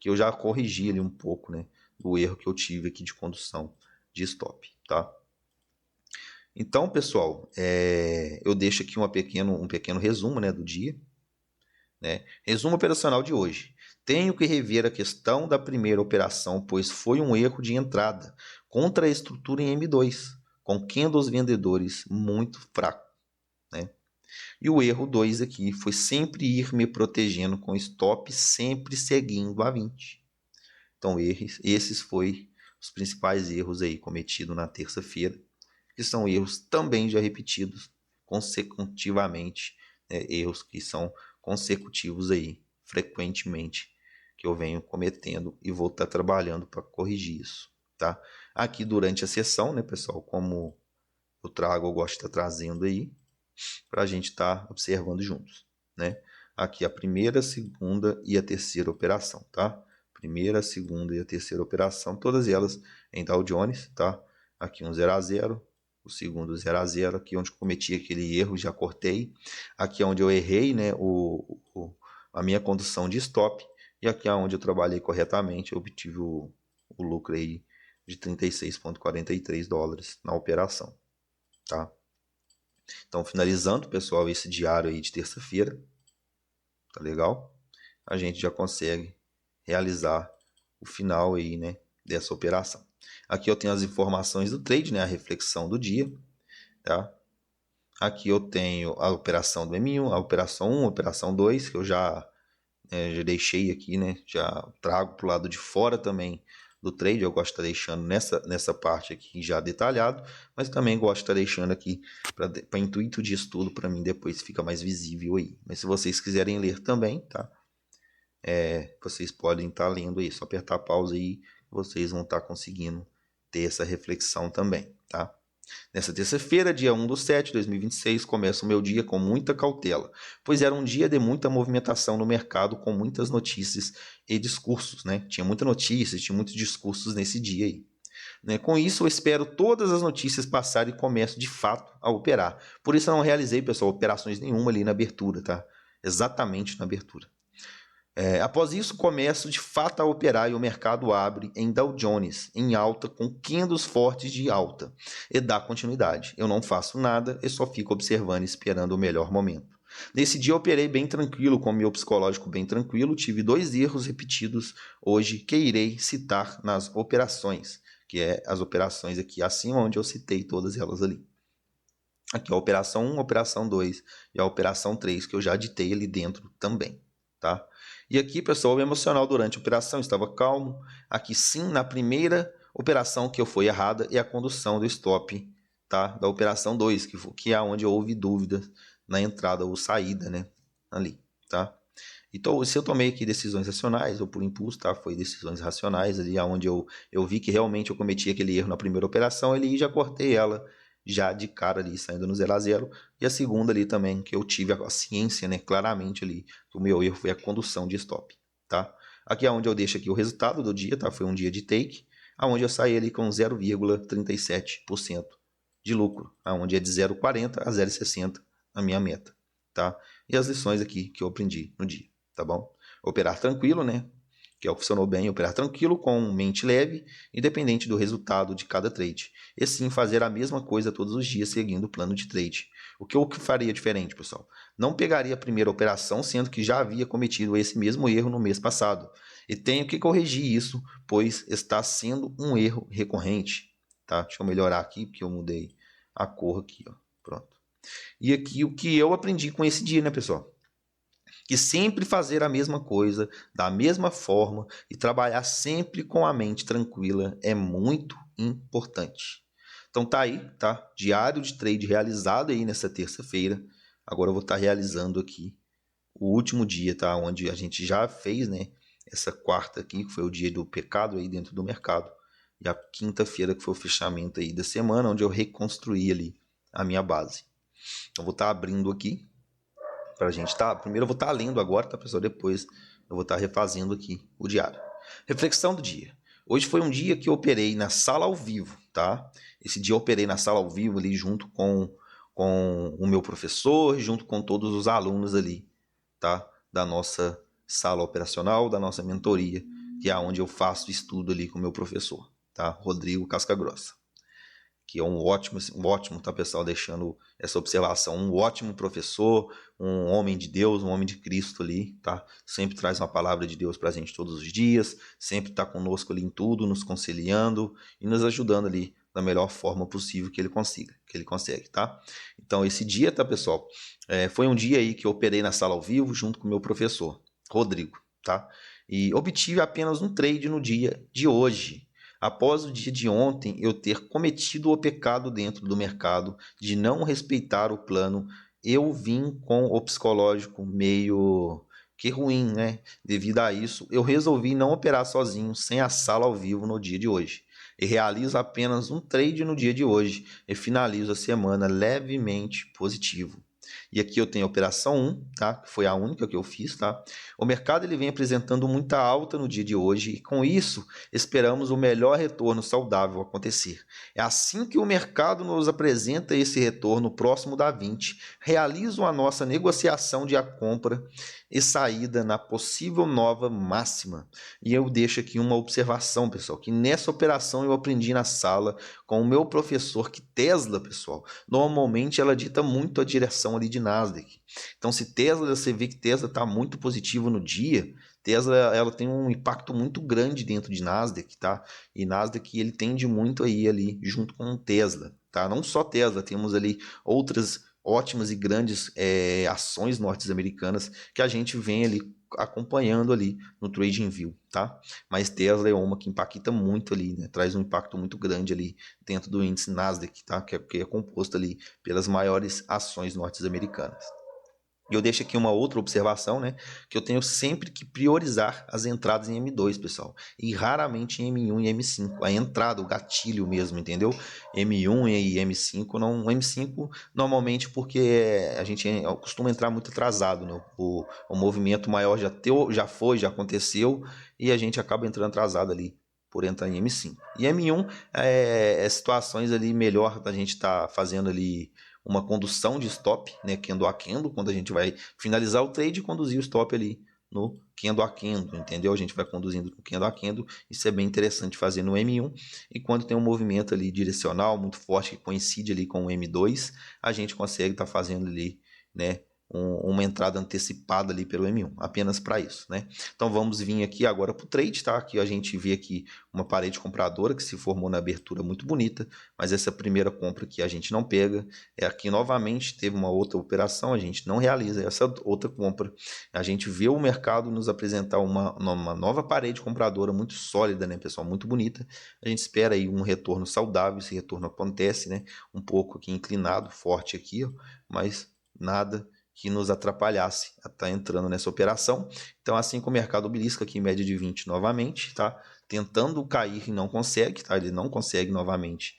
que eu já corrigi ali um pouco, né, do erro que eu tive aqui de condução de stop, tá? Então, pessoal, eu deixo aqui um pequeno resumo, né, do dia. Né? Resumo operacional de hoje. Tenho que rever a questão da primeira operação, pois foi um erro de entrada contra a estrutura em M2, com candles vendedores muito fraco. Né? E o erro 2 aqui foi sempre ir me protegendo com stop, sempre seguindo a 20. Então, esses foram os principais erros aí cometidos na terça-feira, que são erros também já repetidos consecutivamente, né? Erros que são consecutivos aí, frequentemente, que eu venho cometendo e vou estar trabalhando para corrigir isso, tá? Aqui durante a sessão, né, pessoal, como eu gosto de estar trazendo aí, para a gente estar observando juntos, né? Aqui a primeira, segunda e a terceira operação, tá? Primeira, segunda e a terceira operação, todas elas em Dow Jones, tá? Aqui um 0 a 0, o segundo 0 a 0, aqui onde cometi aquele erro, já cortei. Aqui é onde eu errei, né, a minha condução de stop, e aqui é onde eu trabalhei corretamente, eu obtive o lucro aí de 36,43 dólares na operação, tá? Então, finalizando, pessoal, esse diário aí de terça-feira, tá legal? A gente já consegue realizar o final aí, né, dessa operação. Aqui eu tenho as informações do trade, né, a reflexão do dia, tá? Aqui eu tenho a operação do M1, a operação 1, a operação 2, que eu já deixei aqui, né, já trago para o lado de fora também do trade. Eu gosto de estar deixando nessa parte aqui já detalhado, mas também gosto de estar deixando aqui para intuito de estudo, para mim depois fica mais visível aí. Mas se vocês quiserem ler também, tá? Vocês podem estar lendo aí, só apertar a pausa aí, vocês vão estar conseguindo ter essa reflexão também, tá? Nessa terça-feira, dia 1/7 de 2026, começa o meu dia com muita cautela, pois era um dia de muita movimentação no mercado, com muitas notícias e discursos, né? Tinha muita notícia, tinha muitos discursos nesse dia aí. Né? Com isso, eu espero todas as notícias passarem e começo de fato a operar. Por isso eu não realizei, pessoal, operações nenhuma ali na abertura, tá? Exatamente na abertura. Após isso, começo de fato a operar e o mercado abre em Dow Jones, em alta, com candles fortes de alta, e dá continuidade. Eu não faço nada e só fico observando e esperando o melhor momento. Nesse dia eu operei bem tranquilo, com o meu psicológico bem tranquilo, tive 2 erros repetidos hoje que irei citar nas operações, que é as operações aqui acima, onde eu citei todas elas ali. Aqui a operação 1, a operação 2 e a operação 3, que eu já ditei ali dentro também, tá? E aqui, pessoal, o emocional durante a operação estava calmo. Aqui sim, na primeira operação que eu fui errada é a condução do stop, tá? Da operação 2, que é onde houve dúvidas na entrada ou saída, né? Ali, tá? Então, se eu tomei aqui decisões racionais ou por impulso, tá? Foi decisões racionais ali, onde eu vi que realmente eu cometi aquele erro na primeira operação, ali já cortei ela já de cara ali, saindo no 0 a 0. E a segunda ali também, que eu tive a ciência, né, claramente ali, que o meu erro foi a condução de stop, tá? Aqui é onde eu deixo aqui o resultado do dia, tá? Foi um dia de take, aonde eu saí ali com 0,37% de lucro, aonde é de 0,40 a 0,60 a minha meta, tá? E as lições aqui que eu aprendi no dia, tá bom? Operar tranquilo, né? Que é o que funcionou bem, operar tranquilo, com mente leve, independente do resultado de cada trade. E sim fazer a mesma coisa todos os dias, seguindo o plano de trade. O que eu faria diferente, pessoal? Não pegaria a primeira operação, sendo que já havia cometido esse mesmo erro no mês passado. E tenho que corrigir isso, pois está sendo um erro recorrente. Tá? Deixa eu melhorar aqui, porque eu mudei a cor aqui. Ó. Pronto. E aqui o que eu aprendi com esse dia, né, pessoal? Que sempre fazer a mesma coisa, da mesma forma e trabalhar sempre com a mente tranquila é muito importante. Então tá aí, tá? Diário de trade realizado aí nessa terça-feira. Agora eu vou estar realizando aqui o último dia, tá? Onde a gente já fez, né? essa quarta aqui, que foi o dia do pecado aí dentro do mercado, e a quinta-feira, que foi o fechamento aí da semana, onde eu reconstruí ali a minha base. Eu vou estar abrindo aqui pra gente tá. Primeiro eu vou estar lendo agora, tá, pessoal? Depois eu vou estar refazendo aqui o diário. Reflexão do dia. Hoje foi um dia que eu operei na sala ao vivo, tá? Esse dia eu operei na sala ao vivo ali junto com o meu professor, junto com todos os alunos ali, tá? Da nossa sala operacional, da nossa mentoria, que é onde eu faço estudo ali com o meu professor, tá? Rodrigo Cascagrossa, que é um ótimo, tá, pessoal, deixando essa observação, um ótimo professor, um homem de Deus, um homem de Cristo ali, tá? Sempre traz uma palavra de Deus pra gente todos os dias, sempre tá conosco ali em tudo, nos conciliando e nos ajudando ali da melhor forma possível que ele consegue, tá? Então esse dia, tá, pessoal, foi um dia aí que eu operei na sala ao vivo junto com o meu professor, Rodrigo, tá? E obtive apenas um trade no dia de hoje, após o dia de ontem eu ter cometido o pecado dentro do mercado de não respeitar o plano. Eu vim com o psicológico meio que ruim, né? Devido a isso, eu resolvi não operar sozinho, sem a sala ao vivo no dia de hoje. E realizo apenas um trade no dia de hoje e finalizo a semana levemente positivo. E aqui eu tenho a operação 1, tá? Que foi a única que eu fiz, tá? O mercado ele vem apresentando muita alta no dia de hoje e com isso esperamos o melhor retorno saudável acontecer. É assim que o mercado nos apresenta esse retorno próximo da 20, realizo a nossa negociação de a compra e saída na possível nova máxima. E eu deixo aqui uma observação, pessoal, que nessa operação eu aprendi na sala com o meu professor que Tesla, pessoal, normalmente ela dita muito a direção ali de Nasdaq. Então se Tesla, você vê que Tesla está muito positivo no dia, Tesla ela tem um impacto muito grande dentro de Nasdaq, tá? E Nasdaq ele tende muito aí ali junto com Tesla, tá? Não só Tesla, temos ali outras ótimas e grandes ações norte-americanas que a gente vem ali acompanhando ali no TradingView, tá? Mas Tesla é uma que impacta muito ali, né? Traz um impacto muito grande ali dentro do índice Nasdaq, tá? Que é composto ali pelas maiores ações norte-americanas. E eu deixo aqui uma outra observação, né? Que eu tenho sempre que priorizar as entradas em M2, pessoal. E raramente em M1 e M5. A entrada, o gatilho mesmo, entendeu? M1 e M5 não. M5 normalmente porque a gente costuma entrar muito atrasado, né? O movimento maior já foi, já aconteceu. E a gente acaba entrando atrasado ali por entrar em M5. E M1 é situações ali melhor da gente estar fazendo ali uma condução de stop, né, candle a candle, quando a gente vai finalizar o trade e conduzir o stop ali no candle a candle, entendeu? A gente vai conduzindo no candle a candle, isso é bem interessante fazer no M1, e quando tem um movimento ali direcional muito forte que coincide ali com o M2, a gente consegue estar fazendo ali, né, uma entrada antecipada ali pelo M1, apenas para isso, né? Então vamos vir aqui agora para o trade, tá? Aqui a gente vê aqui uma parede compradora que se formou na abertura muito bonita, mas essa primeira compra aqui a gente não pega. Aqui novamente teve uma outra operação, a gente não realiza essa outra compra. A gente vê o mercado nos apresentar uma nova parede compradora muito sólida, né, pessoal? Muito bonita. A gente espera aí um retorno saudável, esse retorno acontece, né? Um pouco aqui inclinado, forte aqui, ó, mas nada que nos atrapalhasse a estar entrando nessa operação. Então, assim como o mercado belisca aqui em média de 20 novamente, tá? Tentando cair e não consegue, tá? Ele não consegue novamente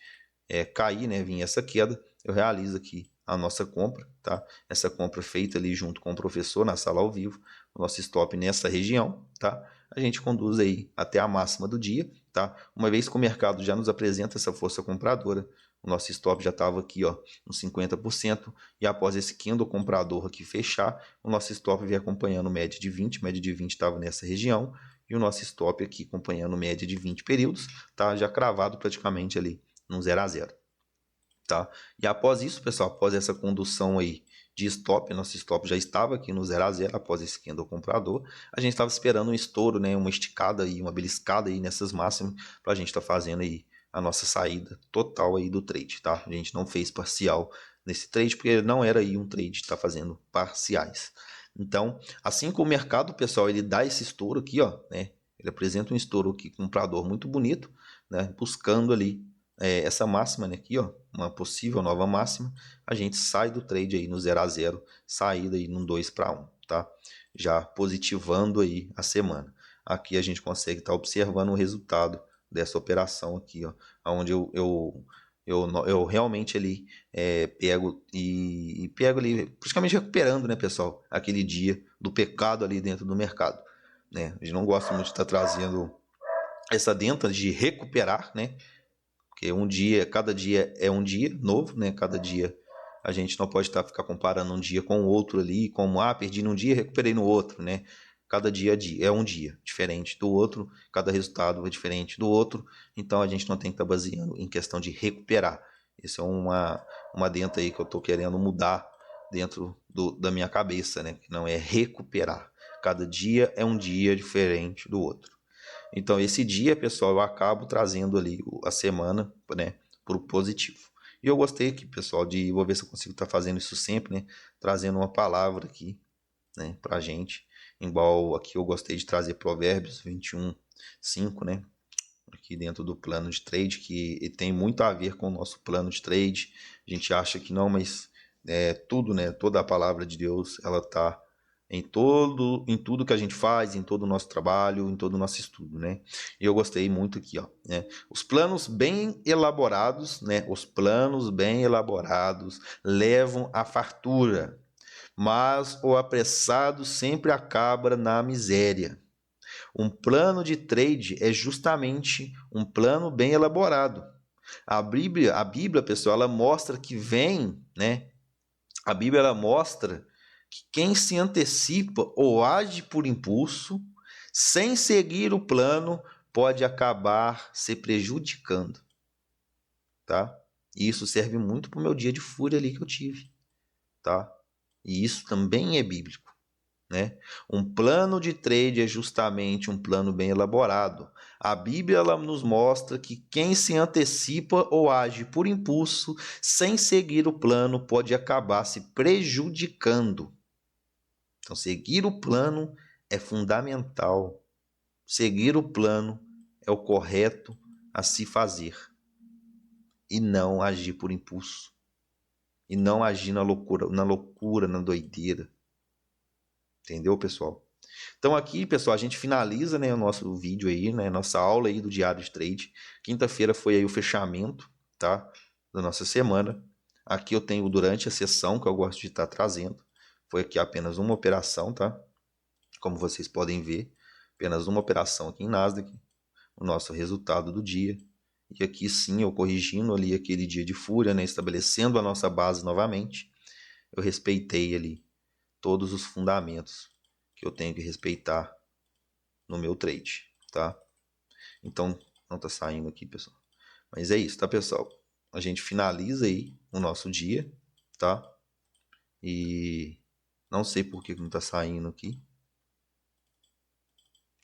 cair, né? Vir essa queda, eu realizo aqui a nossa compra, tá? Essa compra feita ali junto com o professor na sala ao vivo, o nosso stop nessa região, tá? A gente conduz aí até a máxima do dia, tá? Uma vez que o mercado já nos apresenta essa força compradora, o nosso stop já estava aqui, ó, nos 50%, e após esse candle comprador aqui fechar, o nosso stop vem acompanhando média de 20 estava nessa região, e o nosso stop aqui acompanhando média de 20 períodos, tá? Já cravado praticamente ali num 0 a 0, tá? E após isso, pessoal, após essa condução aí de stop, nosso stop já estava aqui no 0 a 0 após esse candle comprador, a gente estava esperando um estouro, né, uma esticada aí, uma beliscada aí nessas máximas para a gente estar fazendo aí a nossa saída total aí do trade, tá? A gente não fez parcial nesse trade porque não era aí um trade, tá fazendo parciais. Então, assim como o mercado, pessoal, ele dá esse estouro aqui, ó, né? Ele apresenta um estouro aqui comprador muito bonito, né? Buscando ali essa máxima, né, aqui, ó, uma possível nova máxima, a gente sai do trade aí no 0 a 0, saída aí num 2 para 1, tá? Já positivando aí a semana. aqui a gente consegue estar observando o resultado dessa operação aqui, ó, onde eu realmente ali pego e pego ali, praticamente recuperando, né, pessoal, aquele dia do pecado ali dentro do mercado, né? A gente não gosta muito de estar trazendo essa dentro de recuperar, né? Porque cada dia é um dia novo, né? Cada dia a gente não pode ficar comparando um dia com o outro ali, como, perdi num dia, recuperei no outro, né? Cada dia é um dia diferente do outro, cada resultado é diferente do outro, então a gente não tem que estar baseando em questão de recuperar. Isso é uma dentro aí que eu estou querendo mudar dentro da minha cabeça, né? Que não é recuperar. Cada dia é um dia diferente do outro. Então, esse dia, pessoal, eu acabo trazendo ali a semana, né, para o positivo. E eu gostei aqui, pessoal, vou ver se eu consigo estar fazendo isso sempre, né, trazendo uma palavra aqui, né, pra gente. Igual aqui eu gostei de trazer Provérbios 21:5, né, aqui dentro do plano de trade, que tem muito a ver com o nosso plano de trade. A gente acha que não, mas tudo, né, toda a palavra de Deus, ela tá em tudo que a gente faz, em todo o nosso trabalho, em todo o nosso estudo, né? E eu gostei muito aqui, ó, né? Os planos bem elaborados, né? Os planos bem elaborados levam à fartura, mas o apressado sempre acaba na miséria. Um plano de trade é justamente um plano bem elaborado. A Bíblia, pessoal, ela mostra que vem, né? A Bíblia ela mostra que quem se antecipa ou age por impulso, sem seguir o plano, pode acabar se prejudicando, tá? E isso serve muito para o meu dia de fúria ali que eu tive, tá? E isso também é bíblico, né? Um plano de trade é justamente um plano bem elaborado. A Bíblia ela nos mostra que quem se antecipa ou age por impulso, sem seguir o plano, pode acabar se prejudicando. Então, seguir o plano é fundamental. Seguir o plano é o correto a se fazer e não agir por impulso e não agir na doideira. Entendeu, pessoal? Então aqui, pessoal, a gente finaliza, né, o nosso vídeo aí, né, nossa aula aí do Diário de Trade. Quinta-feira foi aí o fechamento, tá, da nossa semana. Aqui eu tenho durante a sessão que eu gosto de estar trazendo. Foi aqui apenas uma operação, tá? Como vocês podem ver, apenas uma operação aqui em Nasdaq, o nosso resultado do dia. E aqui sim, eu corrigindo ali aquele dia de fúria, né, estabelecendo a nossa base novamente. Eu respeitei ali todos os fundamentos que eu tenho que respeitar no meu trade, tá? Então, não tá saindo aqui, pessoal. Mas é isso, tá, pessoal? A gente finaliza aí o nosso dia, tá? E não sei por que não tá saindo aqui.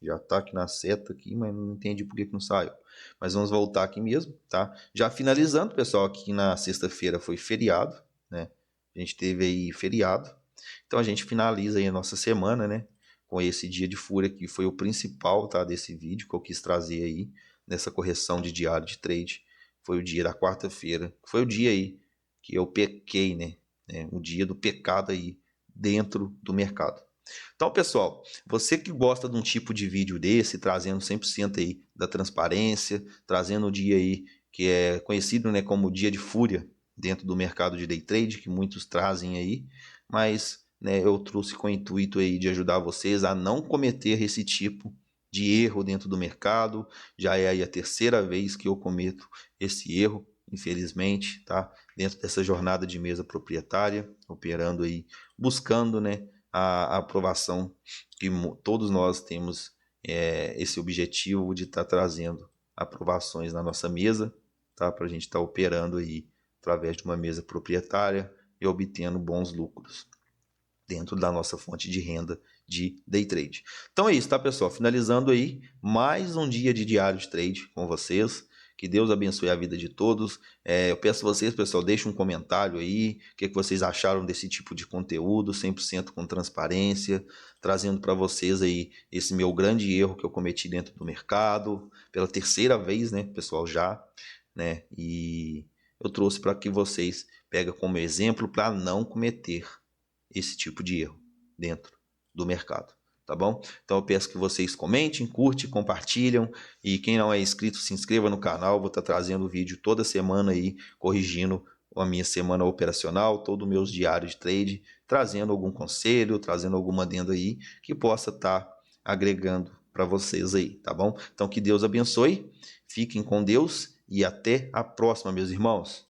Já tá aqui na seta aqui, mas não entendi por que não saiu. Mas vamos voltar aqui mesmo, tá? Já finalizando, pessoal, aqui na sexta-feira foi feriado, né? A gente teve aí feriado. Então a gente finaliza aí a nossa semana, né? Com esse dia de fúria que foi o principal, tá? Desse vídeo que eu quis trazer aí, nessa correção de diário de trade. Foi o dia da quarta-feira. Foi o dia aí que eu pequei, né? O dia do pecado aí dentro do mercado. Então, pessoal, você que gosta de um tipo de vídeo desse, trazendo 100% aí da transparência, trazendo o dia aí que é conhecido, né, como dia de fúria dentro do mercado de day trade, que muitos trazem aí, mas, né, eu trouxe com o intuito aí de ajudar vocês a não cometer esse tipo de erro dentro do mercado. Já é aí a terceira vez que eu cometo esse erro, infelizmente, tá? Dentro dessa jornada de mesa proprietária, operando aí, buscando, né, a aprovação que todos nós temos esse objetivo de estar trazendo aprovações na nossa mesa, tá? Para a gente estar operando aí através de uma mesa proprietária e obtendo bons lucros dentro da nossa fonte de renda de day trade. Então é isso, tá, pessoal? Finalizando aí mais um dia de diário de trade com vocês. Que Deus abençoe a vida de todos. Eu peço a vocês, pessoal, deixem um comentário aí. O que vocês acharam desse tipo de conteúdo, 100% com transparência, trazendo para vocês aí esse meu grande erro que eu cometi dentro do mercado, pela terceira vez, né, pessoal, já, né? E eu trouxe para que vocês peguem como exemplo para não cometer esse tipo de erro dentro do mercado. tá bom? Então eu peço que vocês comentem, curtem, compartilham, e quem não é inscrito, se inscreva no canal. Vou estar trazendo vídeo toda semana aí, corrigindo a minha semana operacional, todos os meus diários de trade, trazendo algum conselho, trazendo alguma adenda aí que possa estar agregando para vocês aí, tá bom? Então que Deus abençoe, fiquem com Deus e até a próxima, meus irmãos.